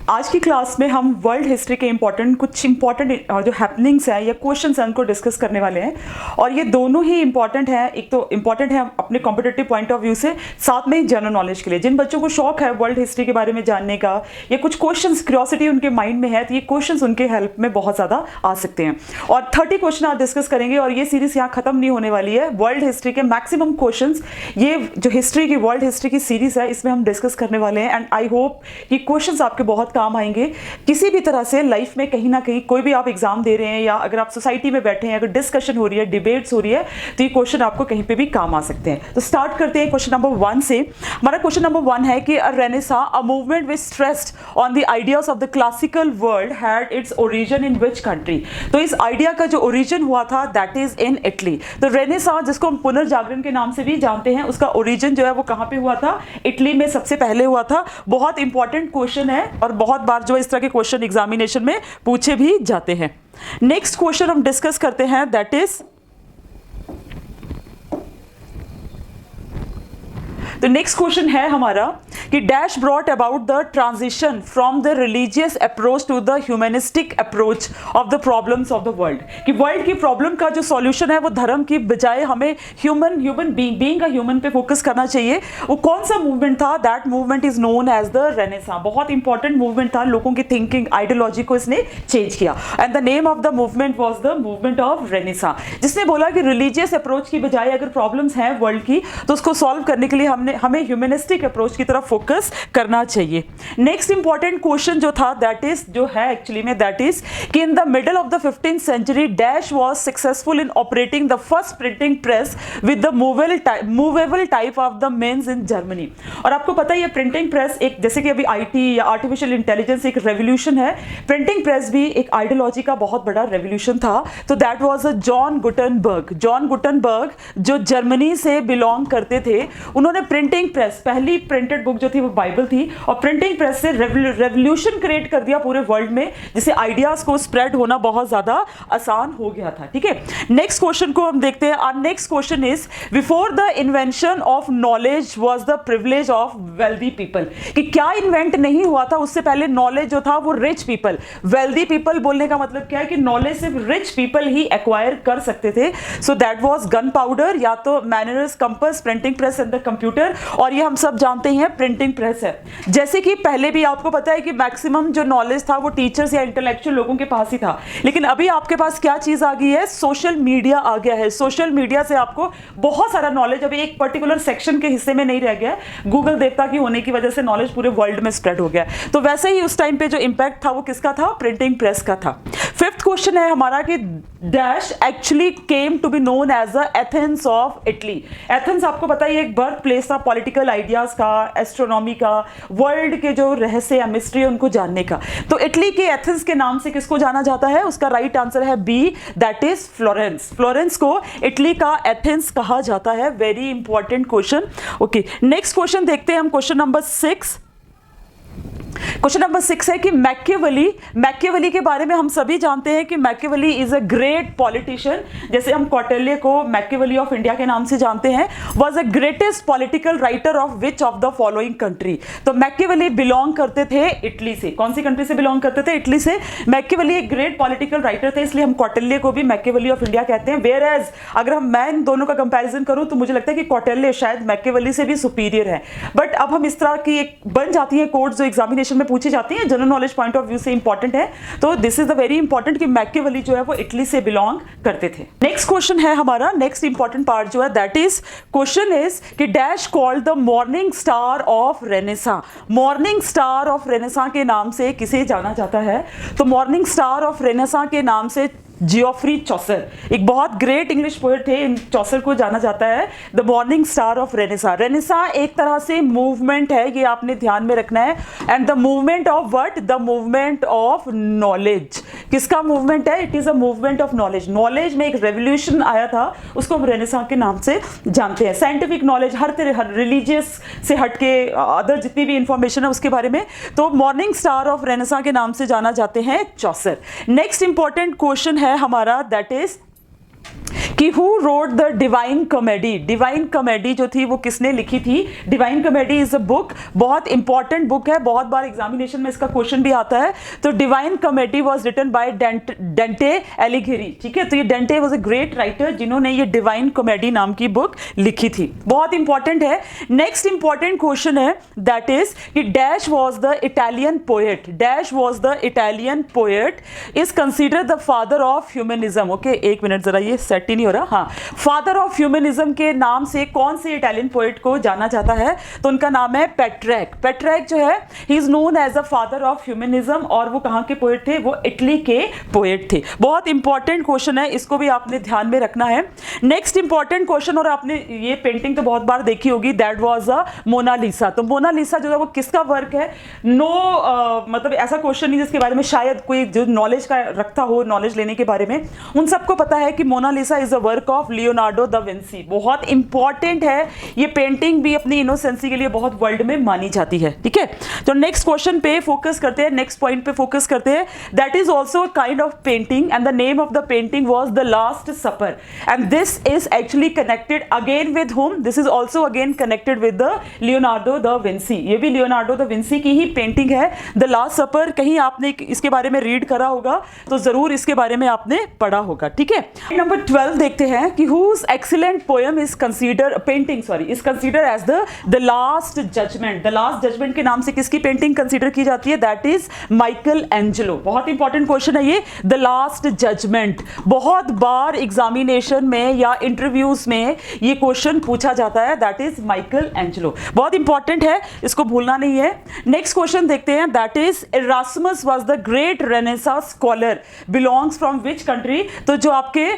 आज की क्लास में हम वर्ल्ड हिस्ट्री के कुछ इंपॉर्टेंट जो हैपनिंग्स हैं या क्वेश्चंस हैं उनको डिस्कस करने वाले हैं। और ये दोनों ही इंपॉर्टेंट हैं, एक तो इंपॉर्टेंट है अपने कॉम्पिटिटिव पॉइंट ऑफ व्यू से, साथ में ही जनरल नॉलेज के लिए। जिन बच्चों को शौक है वर्ल्ड हिस्ट्री के बारे में जानने का या कुछ क्वेश्चंस क्यूरियोसिटी उनके माइंड में है, तो ये क्वेश्चंस उनके हेल्प में बहुत ज़्यादा आ सकते हैं। और 30 क्वेश्चन आज डिस्कस करेंगे और ये सीरीज यहाँ खत्म नहीं होने वाली है। वर्ल्ड हिस्ट्री के मैक्सिमम क्वेश्चंस, ये जो हिस्ट्री की वर्ल्ड हिस्ट्री की सीरीज है इसमें हम डिस्कस करने वाले हैं। एंड आई होप कि क्वेश्चंस आपके बहुत काम आएंगे किसी भी तरह से लाइफ में। कहीं ना कहीं कोई भी आप एग्जाम दे रहे हैं या अगर आप सोसाइटी में बैठे हैं, अगर डिस्कशन हो रही है, डिबेट्स हो रही है, तो ये क्वेश्चन आपको कहीं पे भी काम आ सकते हैं। तो स्टार्ट करते हैं क्वेश्चन नंबर 1 से। हमारा क्वेश्चन नंबर 1 है कि renaissance, a movement which stressed on the ideas of the classical world, had its origin in which country. तो इस आइडिया का जो ओरिजिन हुआ था दैट इज इन इटली। तो रेनेसां, जिसको हम पुनर्जागरण के नाम से भी जानते हैं, उसका ओरिजिन जो है वो कहाँ पे हुआ था? इटली में सबसे पहले हुआ था। बहुत इंपॉर्टेंट क्वेश्चन है और बहुत बार जो इस तरह के क्वेश्चन एग्जामिनेशन में पूछे भी जाते हैं। नेक्स्ट क्वेश्चन हम डिस्कस करते हैं, दैट इज तो नेक्स्ट क्वेश्चन है हमारा कि dash brought about the transition from the religious approach to the humanistic approach of the problems of the world. कि वर्ल्ड की प्रॉब्लम का जो सॉल्यूशन है वो धर्म की बजाय हमें ह्यूमन बीइंग का ह्यूमन पे फोकस करना चाहिए। वो कौन सा मूवमेंट था? That movement is known as the renaissance. बहुत इंपॉर्टेंट मूवमेंट था, लोगों की थिंकिंग आइडियोलॉजी को इसने चेंज किया। And the name of the movement was the movement of renaissance, जिसने बोला कि रिलीजियस अप्रोच की बजाय अगर प्रॉब्लम्स हैं वर्ल्ड की तो उसको सॉल्व करने के लिए हमें ह्यूमनिस्टिक अप्रोच की तरफ फोकस करना चाहिए। नेक्स्ट इंपॉर्टेंट क्वेश्चन जो था दैट इज जो है एक्चुअली में दैट इज कि in the middle of the 15th century dash was successful in operating the first printing press with the movable type of the means in Germany. और आपको पता है ये प्रिंटिंग प्रेस एक, जैसे कि अभी आईटी या आर्टिफिशियल इंटेलिजेंस एक रेवोल्यूशन है, प्रिंटिंग प्रेस भी एक आइडियोलॉजी का बहुत बड़ा रेवोल्यूशन था। तो that was a John Gutenberg जो जर्मनी से बिलोंग करते थे। उन्होंने प्रिंटिंग प्रेस, पहली प्रिंटेड बुक जो थी वो बाइबल थी, और प्रिंटिंग प्रेस से रेवोल्यूशन क्रिएट कर दिया पूरे वर्ल्ड में, जिससे आइडियाज को स्प्रेड होना बहुत ज्यादा आसान हो गया था। ठीक है, नेक्स्ट क्वेश्चन को हम देखते हैं। Our next question is before the invention of knowledge was the privilege of wealthy people. कि क्या इन्वेंट नहीं हुआ था उससे पहले? नॉलेज जो था वो रिच पीपल, वेल्दी पीपल बोलने का मतलब क्या है कि नॉलेज सिर्फ रिच पीपल ही एक्वायर कर सकते थे। So that was gunpowder, या तो मैनरस, compass, printing press and the computer. और ये हम सब जानते हैं प्रिंटिंग प्रेस है। जैसे कि पहले भी आपको पता है कि मैक्सिमम जो नॉलेज था वो टीचर्स या इंटेलेक्चुअल लोगों के पास ही था, लेकिन अभी आपके पास क्या चीज आ गई है? सोशल मीडिया आ गया है। सोशल मीडिया से आपको बहुत सारा नॉलेज अभी एक पर्टिकुलर सेक्शन के हिस्से में नहीं रह गया है। गूगल देवता की होने की वजह से नॉलेज पूरे वर्ल्ड में स्प्रेड हो गया। तो वैसे ही उस टाइम पे जो इंपैक्ट था वो किसका था? प्रिंटिंग प्रेस का था। 5th क्वेश्चन है हमारा कि dash actually came to be known as the Athens of Italy. Athens आपको पता है एक बर्थ प्लेस था पॉलिटिकल आइडियाज का, एस्ट्रोनॉमी का, वर्ल्ड के जो रहस्य या मिस्ट्री है उनको जानने का। तो इटली के एथेंस के नाम से किसको जाना जाता है? उसका राइट आंसर है B, that is Florence. Florence को इटली का एथेंस कहा जाता है। Very important question. Okay, next question देखते हैं हम, क्वेश्चन नंबर 6। क्वेश्चन नंबर 6 है कि मैकियावेली के बारे में हम सभी जानते हैं कि Machiavelli is a great politician. जैसे हम कौटिल्य को मैकियावेली ऑफ इंडिया के नाम से जानते हैं। Was a greatest political writer of which of the following country. तो मैकियावेली बिलोंग करते थे इटली से। कौन सी कंट्री से बिलोंग करते थे? इटली से। मैकियावेली एक ग्रेट पॉलिटिकल राइटर थे, इसलिए हम कौटिल्य को भी मैकियावेली ऑफ इंडिया कहते हैं। वेयर एज अगर मैं इन दोनों का कंपेरिजन करूं तो मुझे लगता है कि कौटिल्य शायद मैकियावेली से भी सुपीरियर है। बट अब हम इस तरह की एक बन जाती है कोड्स जो एग्जामिनेशन में पूछी जाती है, general knowledge point of view से इंपॉर्टेंट है। तो this is the very important कि मैकियावेली जो है वो इटली से बिलोंग करते थे। नेक्स्ट क्वेश्चन है हमारा, नेक्स्ट इंपॉर्टेंट पार्ट जो है दैट इज क्वेश्चन इज कि dash called the morning star of renaissance. Morning star of renaissance के नाम से किसे जाना जाता है? तो मॉर्निंग स्टार ऑफ रेनेसां के नाम से जियोफ्री चौसर, एक बहुत ग्रेट इंग्लिश पोएट थे, इन चौसर को जाना जाता है the morning star of renaissance. Renaissance एक तरह से मूवमेंट है, ये आपने ध्यान में रखना है। And the movement of what? The movement of knowledge. किसका मूवमेंट है? It is a movement of knowledge. Knowledge में एक रेवोल्यूशन आया था, उसको हम रेनेसां के नाम से जानते हैं। साइंटिफिक नॉलेज, हर रिलीजियस से हटके अदर जितनी भी इंफॉर्मेशन है उसके बारे में, तो मॉर्निंग स्टार ऑफ रेनेसां के नाम से जाना जाते हैं चौसर। नेक्स्ट इंपॉर्टेंट क्वेश्चन है हमारा दैट इज कि who wrote the divine comedy. Divine comedy जो थी वो किसने लिखी थी? Divine comedy is a book, बहुत इंपॉर्टेंट बुक है, बहुत बार एग्जामिनेशन में इसका क्वेश्चन भी आता है। तो Divine Comedy was written by Dante एलिघेरी, ठीक है। तो ये Dante was a great writer जिन्होंने ये डिवाइन कॉमेडी नाम की बुक लिखी थी, बहुत इंपॉर्टेंट है। नेक्स्ट इंपॉर्टेंट क्वेश्चन है दैट इज कि dash was the Italian poet, dash was the Italian poet is considered the father of humanism. Okay, एक मिनट जरा ये सेट ही नहीं हो रहा। हाँ, फादर ऑफ ह्यूमनिज्म के नाम से कौन से इटालियन पोएट को जाना जाता है? तो उनका नाम है पेट्रैक। पेट्रैक जो है he is known as a father of humanism, और वो कहाँ के पोएट थे? वो इटली के पोएट थे। बहुत इंपॉर्टेंट क्वेश्चन है, इसको भी आपने ध्यान में रखना है। नेक्स्ट इंपॉर्टेंट क्वेश्चन, और आपने ये पेंटिंग तो बहुत बार देखी होगी, दैट वाज अ मोनालिसा। तो मोनालिसा जो है वो किसका वर्क है? मतलब ऐसा क्वेश्चन नहीं जिसके बारे में शायद कोई जो नॉलेज का रखता हो, नॉलेज लेने के बारे में, उन सबको पता है कि Mona Lisa is a work of Leonardo da Vinci. बहुत इंपॉर्टेंट है, ये पेंटिंग भी अपनी इनोसेंसी के लिए बहुत वर्ल्ड में मानी जाती है, ठीक है। तो नेक्स्ट क्वेश्चन पे फोकस करते हैं, नेक्स्ट पॉइंट पे फोकस करते हैं। That is also a kind of painting and the name of the painting was the last supper, and this is actually connected again with home? This is also again connected with the Leonardo da Vinci. ये भी Leonardo da Vinci की ही painting है, the last supper. कहीं आपने इसके बारे में रीड करा होगा तो जरूर इसके बारे में आपने पढ़ा होगा, ठीक है। नंबर 12 देखते हैं कि whose excellent poem is considered painting is considered as the last judgment। the last judgment के नाम से किसकी पेंटिंग कंसीडर की जाती है? That is Michael Angelo. बहुत इंपॉर्टेंट क्वेश्चन है ये, द लास्ट जजमेंट। बहुत बार एग्जामिनेशन में या इंटरव्यूज में ये क्वेश्चन पूछा जाता है, दैट इज माइकल एंजेलो। बहुत इंपॉर्टेंट है, इसको भूलना नहीं है। नेक्स्ट क्वेश्चन देखते हैं, that is Erasmus was the great renaissance scholar belongs from which country? तो जो आपके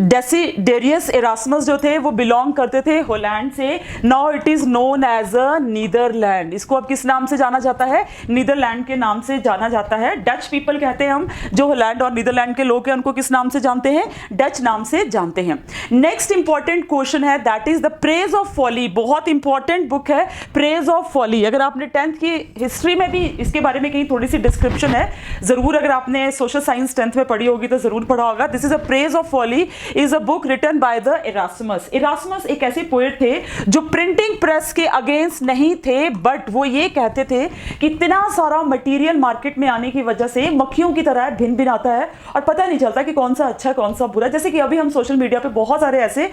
डेसिडेरियस इरास्मस जो थे वो बिलोंग करते थे हॉलैंड से। Now it is known as a Netherland. इसको अब किस नाम से जाना जाता है? नीदरलैंड के नाम से जाना जाता है। डच पीपल कहते हैं हम, जो हॉलैंड और नीदरलैंड के लोग हैं उनको किस नाम से जानते हैं? डच नाम से जानते हैं। नेक्स्ट इंपॉर्टेंट क्वेश्चन है, that is the praise of folly. बहुत इंपॉर्टेंट बुक है प्रेज ऑफ फॉली। अगर आपने 10th की हिस्ट्री में भी इसके बारे में कहीं थोड़ी सी डिस्क्रिप्शन है, जरूर अगर आपने सोशल साइंस 10th में पढ़ी होगी तो जरूर पढ़ा होगा। This is a praise of folly is a book written by the Erasmus। Erasmus एक ऐसे पोएट थे जो प्रिंटिंग प्रेस के अगेंस्ट नहीं थे, बट वो ये कहते थे कि इतना सारा मटेरियल मार्केट में आने की वजह से मक्खियों की तरह भिन भिन आता है और पता नहीं चलता कि कौन सा अच्छा कौन सा बुरा। जैसे कि अभी हम सोशल मीडिया पे बहुत सारे ऐसे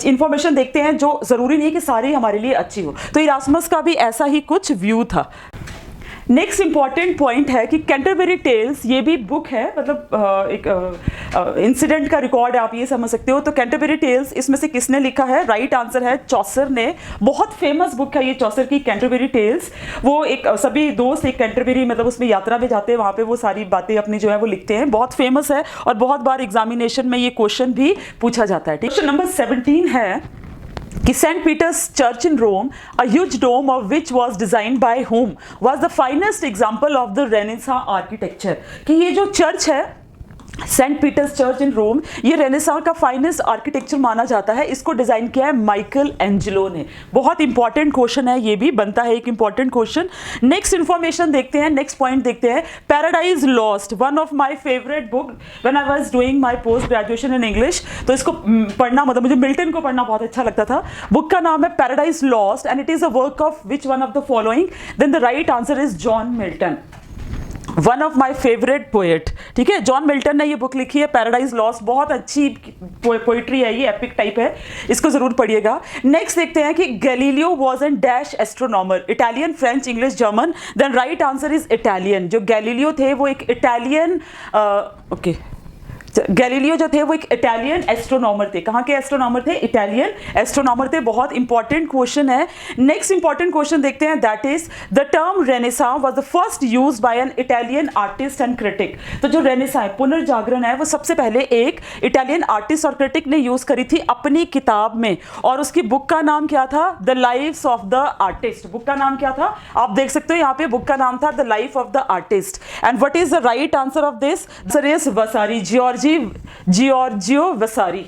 इंफॉर्मेशन देखते हैं जो जरूरी नहीं कि सारी हमारे लिए अच्छी हो। तो इरास्मस का भी ऐसा ही कुछ व्यू था। नेक्स्ट इंपॉर्टेंट पॉइंट है कि कैंटरबरी टेल्स, ये भी बुक है, मतलब एक इंसिडेंट का रिकॉर्ड है, आप ये समझ सकते हो। तो कैंटरबरी टेल्स इसमें से किसने लिखा है? राइट आंसर है चॉसर ने। बहुत फेमस बुक है ये चॉसर की कैंटरबरी टेल्स। वो एक सभी दोस्त एक कैंटरबरी मतलब उसमें यात्रा में जाते हैं, वहाँ पे वो सारी बातें अपनी जो है वो लिखते हैं। बहुत फेमस है और बहुत बार एग्जामिनेशन में ये क्वेश्चन भी पूछा जाता है। क्वेश्चन नंबर 17 है कि Saint Peter's church in Rome, a huge dome of which was designed by whom, was the finest example of the Renaissance architecture। कि ये जो चर्च है सेंट पीटर्स चर्च इन रोम, ये रेनेसां का फाइनेस्ट आर्किटेक्चर माना जाता है। इसको डिजाइन किया है माइकल एंजेलो ने। बहुत इंपॉर्टेंट क्वेश्चन है, ये भी बनता है एक इंपॉर्टेंट क्वेश्चन। नेक्स्ट इंफॉर्मेशन देखते हैं, नेक्स्ट पॉइंट देखते हैं। Paradise lost, one of my favourite book when I was doing my post graduation in English. तो इसको पढ़ना, मतलब मुझे मिल्टन को पढ़ना बहुत अच्छा लगता था। बुक का नाम है paradise lost and it is a work of which one of the following? Then the right answer is John Milton, one of my favourite poet. ठीक है, जॉन मिल्टन ने ये बुक लिखी है पैराडाइज लॉस्ट। बहुत अच्छी पोइट्री है ये, एपिक टाइप है, इसको जरूर पढ़िएगा। नेक्स्ट देखते हैं कि Galileo was an dash astronomer, Italian, French, English, German. Then right answer is Italian. जो गैलीलियो थे वो एक इटालियन गैलीलियो जो थे वो एक इटालियन एस्ट्रोनॉमर थे। कहाँ के एस्ट्रोनॉमर थे? इटालियन एस्ट्रोनॉमर थे। बहुत इंपॉर्टेंट क्वेश्चन है। नेक्स्ट इंपॉर्टेंट क्वेश्चन देखते हैं, that is the term renaissance was the first used by an Italian artist and critic. तो जो रेनेसां पुनर्जागरण है वो सबसे पहले एक इटालियन आर्टिस्ट और क्रिटिक ने यूज करी थी अपनी किताब में, और उसकी बुक का नाम क्या था? The lives of the artist. Book का नाम क्या था? आप देख सकते हो यहाँ पे, बुक का नाम था the life of the artist. And what is the right answer of this? Answer is Vasari, Georgia Giorgio Vasari.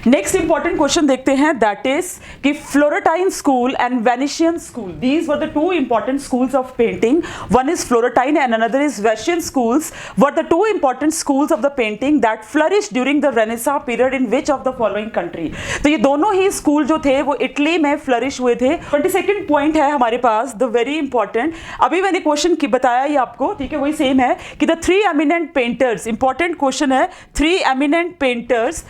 Next important question देखते हैं, दैट इज कि Florentine school and Venetian school, these were the two important schools of painting, one is Florentine and another is Venetian schools, were the two important schools of the painting that flourish during the Renaissance period in which of the following country. तो ये दोनों ही school जो थे वो Italy में flourish हुए थे। 22nd point है हमारे पास, द वेरी इंपॉर्टेंट, अभी मैंने क्वेश्चन की बताया ये आपको, ठीक है, वही सेम है कि the three eminent painters, important question है, three eminent painters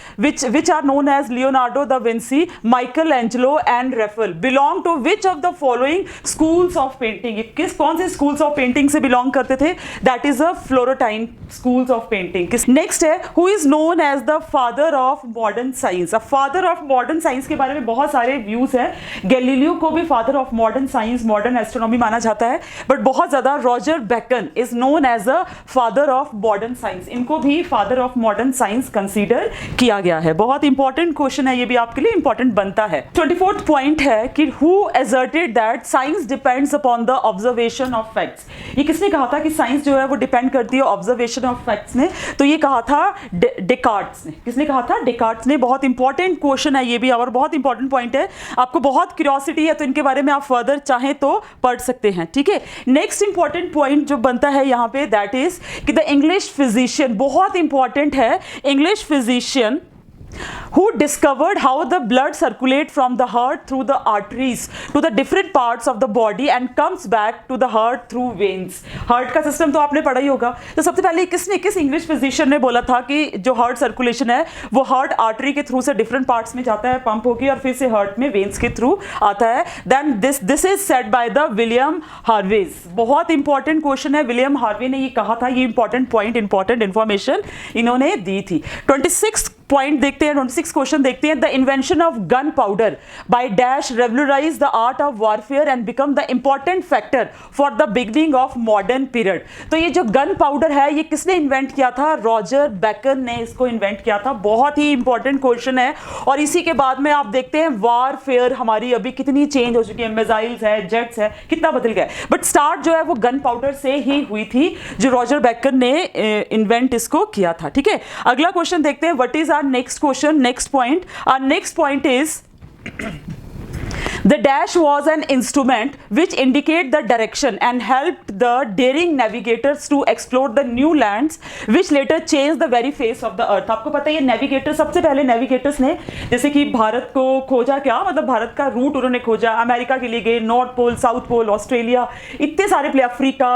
which are known as Leonardo da Vinci, Michelangelo and Raphael belong to which of the following schools of painting? ये कौन से schools of painting से belong करते थे? That is a Florentine schools of painting. Next है, who is known as the father of modern science? अब father of modern science के बारे में बहुत सारे views हैं। गैलीलियो को भी father of modern science, modern astronomy माना जाता है, but बहुत ज़्यादा Roger Bacon is known as a father of modern science, इनको भी father of modern science consider किया गया है। बहुत इंपॉर्टेंट क्वेश्चन है, ये भी आपके लिए इंपॉर्टेंट बनता है। 24th पॉइंट है कि who asserted that science depends upon the observation of facts? ये किसने कहा था कि साइंस जो है वो डिपेंड करती है ऑब्जर्वेशन ऑफ फैक्ट्स ने? तो ये कहा था डेकार्ट्स ने। किसने कहा था? डेकार्ट्स ने। बहुत इंपॉर्टेंट क्वेश्चन है ये भी और बहुत इंपॉर्टेंट पॉइंट है, आपको बहुत क्यूरियोसिटी है तो इनके बारे में आप फर्दर चाहें तो पढ़ सकते हैं, ठीक है। नेक्स्ट इंपॉर्टेंट पॉइंट जो बनता है यहाँ पे, दैट इज कि द इंग्लिश फिजिशियन, बहुत इंपॉर्टेंट है, English physician who discovered how the blood circulate from the heart through the arteries to the different parts of the body and comes back to the heart through veins। Heart का system तो आपने पढ़ा ही होगा। तो सबसे पहले किस English physician ने बोला था कि जो हार्ट सर्कुलेशन है वो हार्ट आर्टरी के थ्रू से डिफरेंट पार्ट्स में जाता है, पंप होकर और फिर से हार्ट में वेन्स के थ्रू आता है? Then this is said by the William Harveys. बहुत इंपॉर्टेंट क्वेश्चन है, विलियम हार्वे ने ये कहा था, ये इंपॉर्टेंट पॉइंट, इंपॉर्टेंट इंफॉर्मेशन इन्होंने दी थी। 26 पॉइंट देखते हैं, 26 क्वेश्चन देखते हैं। The invention of gun powder by dash revolutionise the art of warfare and become the important factor for the beginning of modern period. तो ये जो गन पाउडर है ये किसने इन्वेंट किया था? रॉजर बेकन ने इसको इन्वेंट किया था। बहुत ही इंपॉर्टेंट क्वेश्चन है। और इसी के बाद में आप देखते हैं वॉरफेयर हमारी अभी कितनी चेंज हो चुकी है, मिसाइल्स है, जेट्स है, कितना बदल गया, बट स्टार्ट जो है वो गन पाउडर से ही हुई थी, जो रॉजर बेकन ने इन्वेंट इसको किया था, ठीक है। अगला क्वेश्चन देखते हैं, what is our next question, next point. Our next point is the dash was an instrument which indicate the direction and helped the daring navigators to explore the new lands which later changed the very face of the earth। आपको पता है ये navigator, सबसे पहले navigators ने जैसे कि भारत को खोजा, क्या मतलब भारत का रूट उन्होंने खोजा, अमेरिका के लिए गए, North Pole, South Pole, Australia, इतने सारे play, Africa,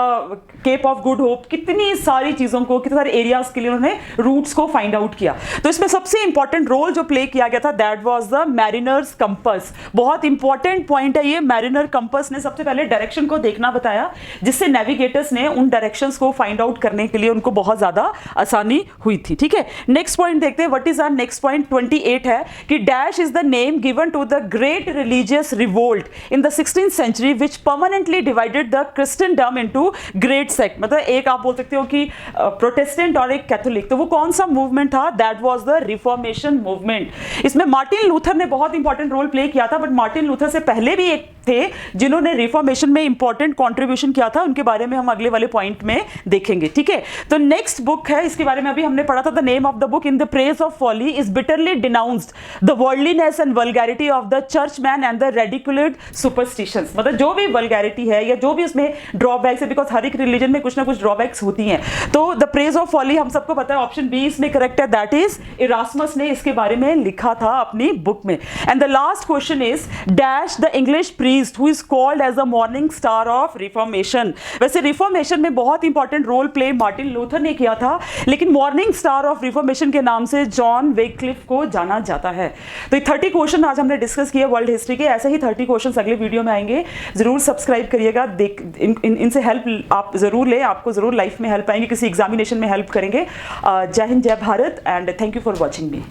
Cape of Good Hope, कितनी सारी चीज़ों को, कितने सारे एरियाज के लिए उन्होंने रूट्स को फाइंड आउट किया। तो इसमें सबसे इंपॉर्टेंट रोल जो प्ले किया गया था that was the mariners compass. बहुत इंपॉर्टेंट पॉइंट है ये। मैरिनर कंपस ने सबसे पहले डायरेक्शन को देखना बताया, जिससे नेविगेटर्स ने उन डायरेक्शंस को फाइंड आउट करने के लिए उनको बहुत ज्यादा आसानी हुई थी, ठीक है। नेक्स्ट पॉइंट देखते हैं, what is our next point? 28 है कि dash is the name given to the great religious revolt in the 16th century which permanently divided the Christiandom into great sect. मतलब एक आप बोल सकते हो कि प्रोटेस्टेंट और एक कैथोलिक। तो वो कौन सा मूवमेंट था? That was the reformation movement. इसमें मार्टिन लूथर ने बहुत इंपॉर्टेंट रोल प्ले किया था, बट मार्टिन लूथर से पहले भी एक थे जिन्होंने रिफॉर्मेशन में इंपॉर्टेंट कंट्रीब्यूशन किया था, उनके बारे में हम अगले वाले पॉइंट में देखेंगे, ठीक है। तो नेक्स्ट बुक है, इसके बारे में अभी हमने पढ़ा था, the name of the book in the praise of Folly is bitterly denounced the worldliness and vulgarity of the churchman and the ridiculous superstitions. मतलब जो भी वल्गैरिटी है या जो भी उसमें ड्रॉबैक्स है, बिकॉज हर एक रिलीजन में कुछ ना कुछ ड्रॉबैक्स होती हैं। तो द प्रेज ऑफ फॉली हम सबको पता है, ऑप्शन बी इसमें करेक्ट है, दैट इज इरास्मस ने इसके बारे में लिखा था अपनी बुक में। And the last question is dash the English priest who is called as the morning star of reformation. वैसे रिफॉर्मेशन में बहुत important role play Martin Luther ने किया था, लेकिन मॉर्निंग स्टार ऑफ रिफॉर्मेशन के नाम से जॉन वेक्लिफ को जाना जाता है। तो ये 30 क्वेश्चन आज हमने डिस्कस किए वर्ल्ड हिस्ट्री के। ऐसे ही 30 क्वेश्चन अगले वीडियो में आएंगे, जरूर सब्सक्राइब करिएगा। इनसे हेल्प आप जरूर लें, आपको जरूर लाइफ में हेल्प आएंगे, किसी एग्जामिनेशन में हेल्प करेंगे। जय हिंद, जय Bharat, and thank you for watching me.